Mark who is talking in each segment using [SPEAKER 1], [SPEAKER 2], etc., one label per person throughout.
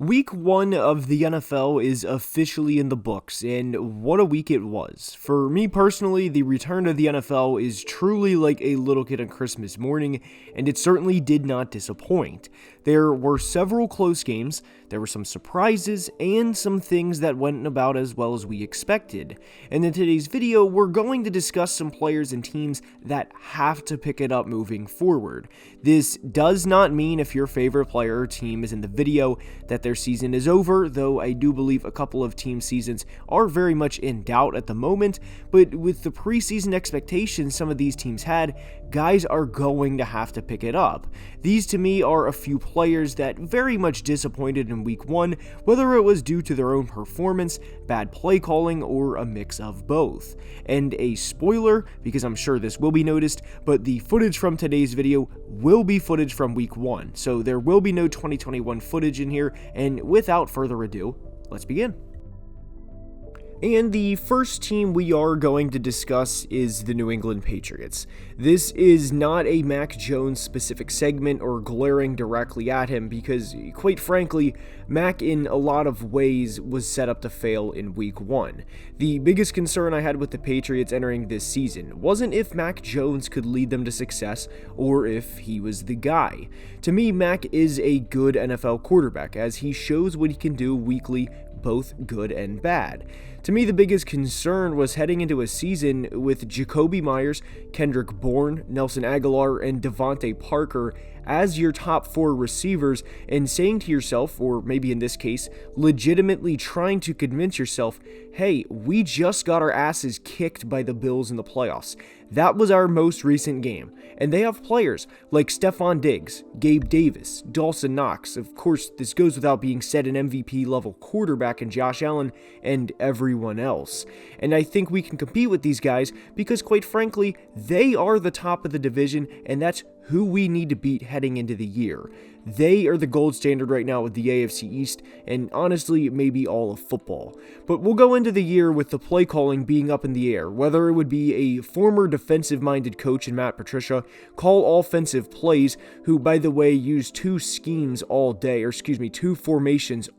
[SPEAKER 1] Week 1 of the NFL is officially in the books, and what a week it was. For me personally, the return to the NFL is truly like a little kid on Christmas morning, and it certainly did not disappoint. There were several close games, there were some surprises, and some things that went about as well as we expected. And in today's video, we're going to discuss some players and teams that have to pick it up moving forward. This does not mean if your favorite player or team is in the video that their season is over, though I do believe a couple of team seasons are very much in doubt at the moment, but with the preseason expectations some of these teams had, guys are going to have to pick it up. These to me are a few players that very much disappointed in week 1, whether it was due to their own performance, bad play calling, or a mix of both. And a spoiler, because I'm sure this will be noticed, but the footage from today's video will be footage from week 1, so there will be no 2021 footage in here, and without further ado, let's begin. And the first team we are going to discuss is the New England Patriots. This is not a Mac Jones specific segment or glaring directly at him because, quite frankly, Mac in a lot of ways was set up to fail in week 1. The biggest concern I had with the Patriots entering this season wasn't if Mac Jones could lead them to success or if he was the guy. To me, Mac is a good NFL quarterback as he shows what he can do weekly, both good and bad. To me, the biggest concern was heading into a season with Jacoby Myers, Kendrick Bourne, Nelson Aguilar, and Devontae Parker as your top 4 receivers and saying to yourself, or maybe in this case, legitimately trying to convince yourself, hey, we just got our asses kicked by the Bills in the playoffs. That was our most recent game. And they have players like Stephon Diggs, Gabe Davis, Dawson Knox. Of course, this goes without being said, an MVP level quarterback in Josh Allen and everyone else. And I think we can compete with these guys because, quite frankly, they are the top of the division, and that's who we need to beat heading into the year. They are the gold standard right now with the AFC East, and honestly, maybe all of football. But we'll go into the year with the play calling being up in the air, whether it would be a former defensive-minded coach in Matt Patricia call offensive plays, who, by the way, use two formations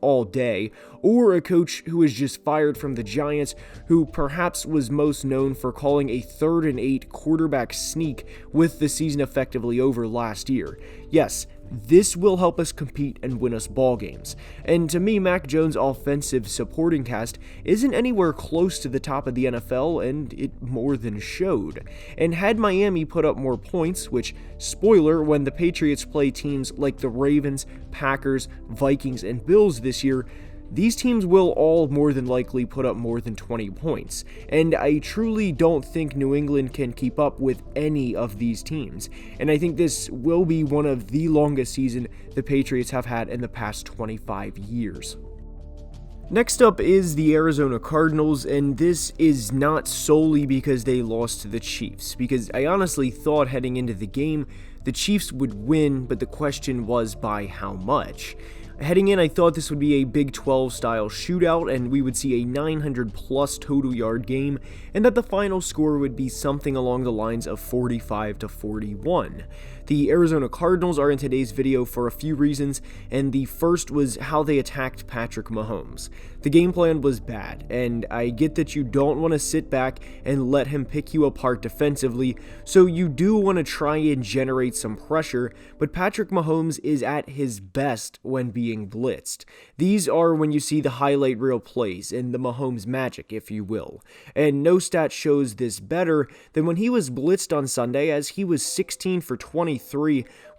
[SPEAKER 1] all day, or a coach who is just fired from the Giants, who perhaps was most known for calling a 3rd and 8 quarterback sneak with the season effectively over last year. Yes, this will help us compete and win us ball games. And to me, Mac Jones' offensive supporting cast isn't anywhere close to the top of the NFL, and it more than showed. And had Miami put up more points, which, spoiler, when the Patriots play teams like the Ravens, Packers, Vikings, and Bills this year, these teams will all more than likely put up more than 20 points, and I truly don't think New England can keep up with any of these teams, and I think this will be one of the longest seasons the Patriots have had in the past 25 years. Next up is the Arizona Cardinals, and this is not solely because they lost to the Chiefs, because I honestly thought heading into the game the Chiefs would win, but the question was by how much. Heading in, I thought this would be a Big 12 style shootout and we would see a 900 plus total yard game, and that the final score would be something along the lines of 45-41. The Arizona Cardinals are in today's video for a few reasons, and the first was how they attacked Patrick Mahomes. The game plan was bad, and I get that you don't want to sit back and let him pick you apart defensively, so you do want to try and generate some pressure, but Patrick Mahomes is at his best when being blitzed. These are when you see the highlight reel plays and the Mahomes magic, if you will. And no stat shows this better than when he was blitzed on Sunday, as he was 16 for 23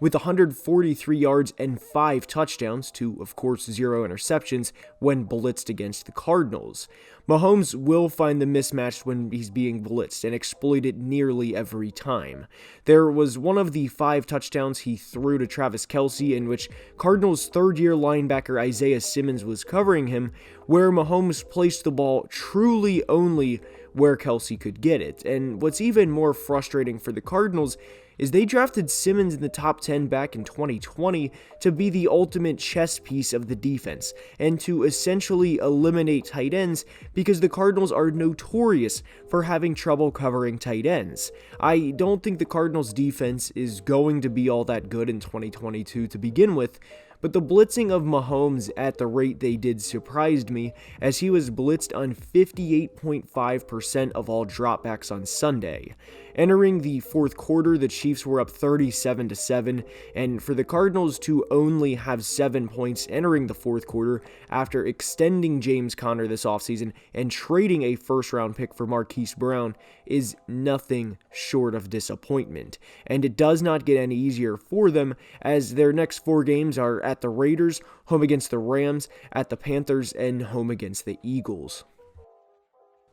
[SPEAKER 1] with 143 yards and 5 touchdowns to, of course, 0 interceptions when blitzed against the Cardinals. Mahomes will find the mismatch when he's being blitzed and exploit it nearly every time. There was one of the 5 touchdowns he threw to Travis Kelce in which Cardinals' third-year linebacker Isaiah Simmons was covering him, where Mahomes placed the ball truly only where Kelce could get it. And what's even more frustrating for the Cardinals is they drafted Simmons in the top 10 back in 2020 to be the ultimate chess piece of the defense and to essentially eliminate tight ends because the Cardinals are notorious for having trouble covering tight ends. I don't think the Cardinals defense is going to be all that good in 2022 to begin with, but the blitzing of Mahomes at the rate they did surprised me, as he was blitzed on 58.5% of all dropbacks on Sunday. Entering the fourth quarter, the Chiefs were up 37-7, and for the Cardinals to only have 7 points entering the fourth quarter after extending James Conner this offseason and trading a first-round pick for Marquise Brown is nothing short of disappointment. And it does not get any easier for them, as their next 4 games are at the Raiders, home against the Rams, at the Panthers, and home against the Eagles.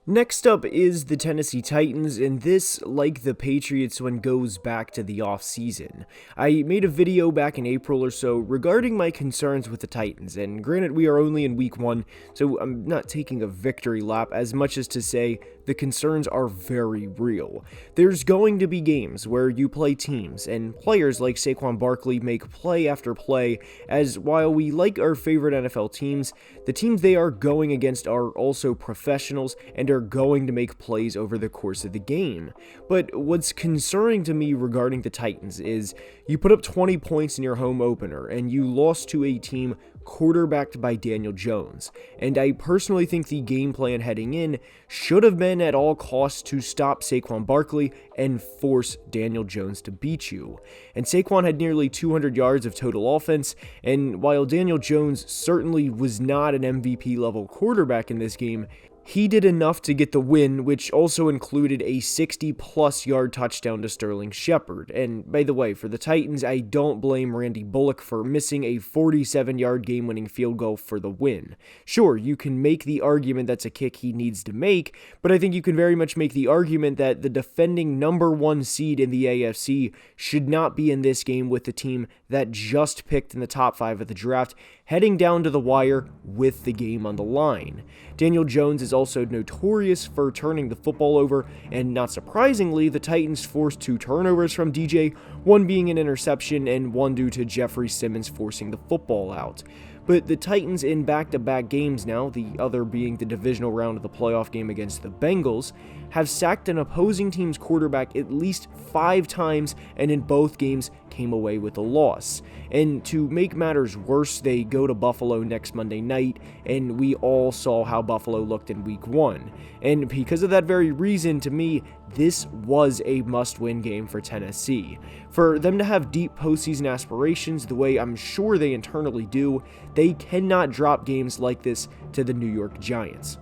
[SPEAKER 1] Next up is the Tennessee Titans, and this, like the Patriots, one goes back to the offseason. I made a video back in April or so regarding my concerns with the Titans, and granted we are only in week 1, so I'm not taking a victory lap as much as to say the concerns are very real. There's going to be games where you play teams, and players like Saquon Barkley make play after play, as while we like our favorite NFL teams, the teams they are going against are also professionals and are going to make plays over the course of the game. But what's concerning to me regarding the Titans is you put up 20 points in your home opener and you lost to a team quarterbacked by Daniel Jones. And I personally think the game plan heading in should have been at all costs to stop Saquon Barkley and force Daniel Jones to beat you. And Saquon had nearly 200 yards of total offense, and while Daniel Jones certainly was not an MVP level quarterback in this game, he did enough to get the win, which also included a 60-plus yard touchdown to Sterling Shepard. And by the way, for the Titans, I don't blame Randy Bullock for missing a 47-yard game-winning field goal for the win. Sure, you can make the argument that's a kick he needs to make, but I think you can very much make the argument that the defending number 1 seed in the AFC should not be in this game with the team that just picked in the top 5 of the draft, heading down to the wire with the game on the line. Daniel Jones is also notorious for turning the football over, and not surprisingly, the Titans forced 2 turnovers from DJ, one being an interception and one due to Jeffrey Simmons forcing the football out. But the Titans in back-to-back games now, the other being the divisional round of the playoff game against the Bengals, have sacked an opposing team's quarterback at least 5 times, and in both games came away with a loss. And to make matters worse, they go to Buffalo next Monday night, and we all saw how Buffalo looked in week 1. And because of that very reason, to me, this was a must-win game for Tennessee. For them to have deep postseason aspirations the way I'm sure they internally do, they cannot drop games like this to the New York Giants.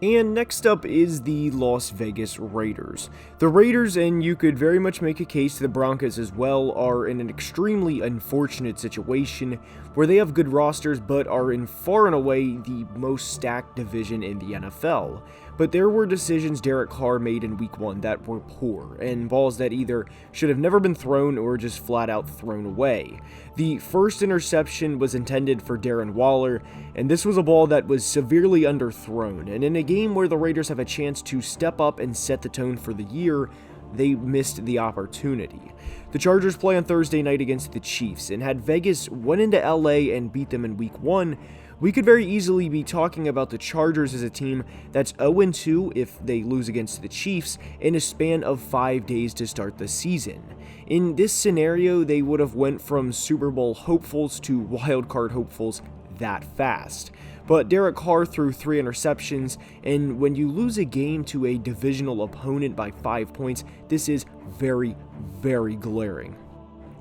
[SPEAKER 1] And next up is the Las Vegas Raiders. The Raiders, and you could very much make a case to the Broncos as well, are in an extremely unfortunate situation where they have good rosters but are in far and away the most stacked division in the NFL. But there were decisions Derek Carr made in week 1 that were poor, and balls that either should have never been thrown or just flat out thrown away. The first interception was intended for Darren Waller, and this was a ball that was severely underthrown, and in a game where the Raiders have a chance to step up and set the tone for the year, they missed the opportunity. The Chargers play on Thursday night against the Chiefs, and had Vegas went into LA and beat them in week 1, we could very easily be talking about the Chargers as a team that's 0-2 if they lose against the Chiefs in a span of 5 days to start the season. In this scenario, they would have went from Super Bowl hopefuls to wildcard hopefuls that fast. But Derek Carr threw 3 interceptions, and when you lose a game to a divisional opponent by 5 points, this is very, very glaring.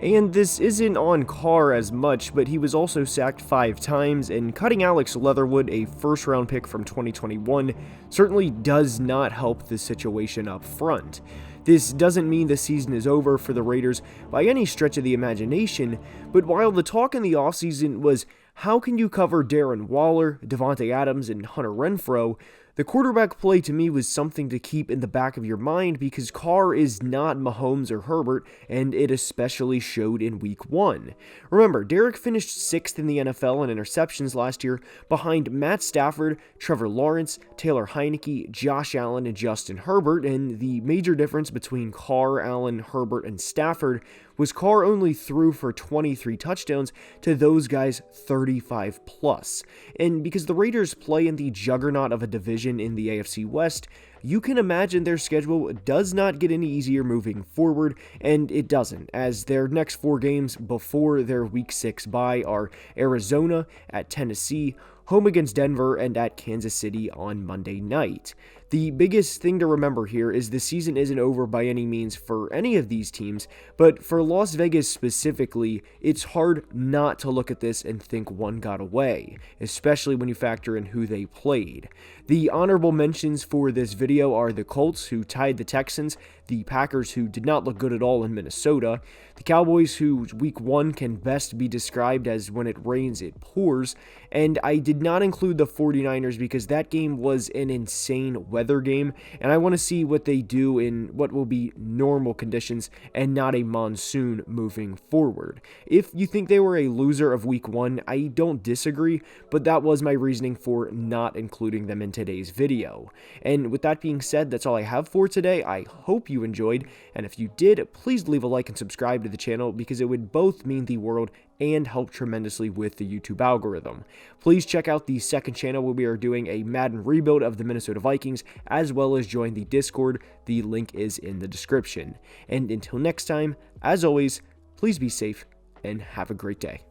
[SPEAKER 1] And this isn't on Carr as much, but he was also sacked 5 times, and cutting Alex Leatherwood, a first-round pick from 2021, certainly does not help the situation up front. This doesn't mean the season is over for the Raiders by any stretch of the imagination, but while the talk in the offseason was how can you cover Darren Waller, Devontae Adams, and Hunter Renfrow, the quarterback play to me was something to keep in the back of your mind because Carr is not Mahomes or Herbert, and it especially showed in week 1. Remember, Derek finished 6th in the NFL in interceptions last year behind Matt Stafford, Trevor Lawrence, Taylor Heineke, Josh Allen, and Justin Herbert, and the major difference between Carr, Allen, Herbert, and Stafford was Carr only threw for 23 touchdowns to those guys 35 plus. And because the Raiders play in the juggernaut of a division in the AFC West, you can imagine their schedule does not get any easier moving forward, and it doesn't, as their next 4 games before their Week 6 bye are Arizona, at Tennessee, home against Denver, and at Kansas City on Monday night. The biggest thing to remember here is the season isn't over by any means for any of these teams, but for Las Vegas specifically, it's hard not to look at this and think one got away, especially when you factor in who they played. The honorable mentions for this video are the Colts, who tied the Texans, the Packers, who did not look good at all in Minnesota, the Cowboys, whose Week 1 can best be described as when it rains, it pours, and I did not include the 49ers because that game was an insane weather game, and I want to see what they do in what will be normal conditions and not a monsoon moving forward. If you think they were a loser of Week 1, I don't disagree, but that was my reasoning for not including them in today's video. And with that being said, that's all I have for today. I hope you enjoyed, and if you did, please leave a like and subscribe to the channel because it would both mean the world and help tremendously with the YouTube algorithm. Please check out the second channel where we are doing a Madden rebuild of the Minnesota Vikings, as well as join the Discord. The link is in the description. And until next time, as always, please be safe and have a great day.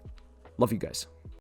[SPEAKER 1] Love you guys.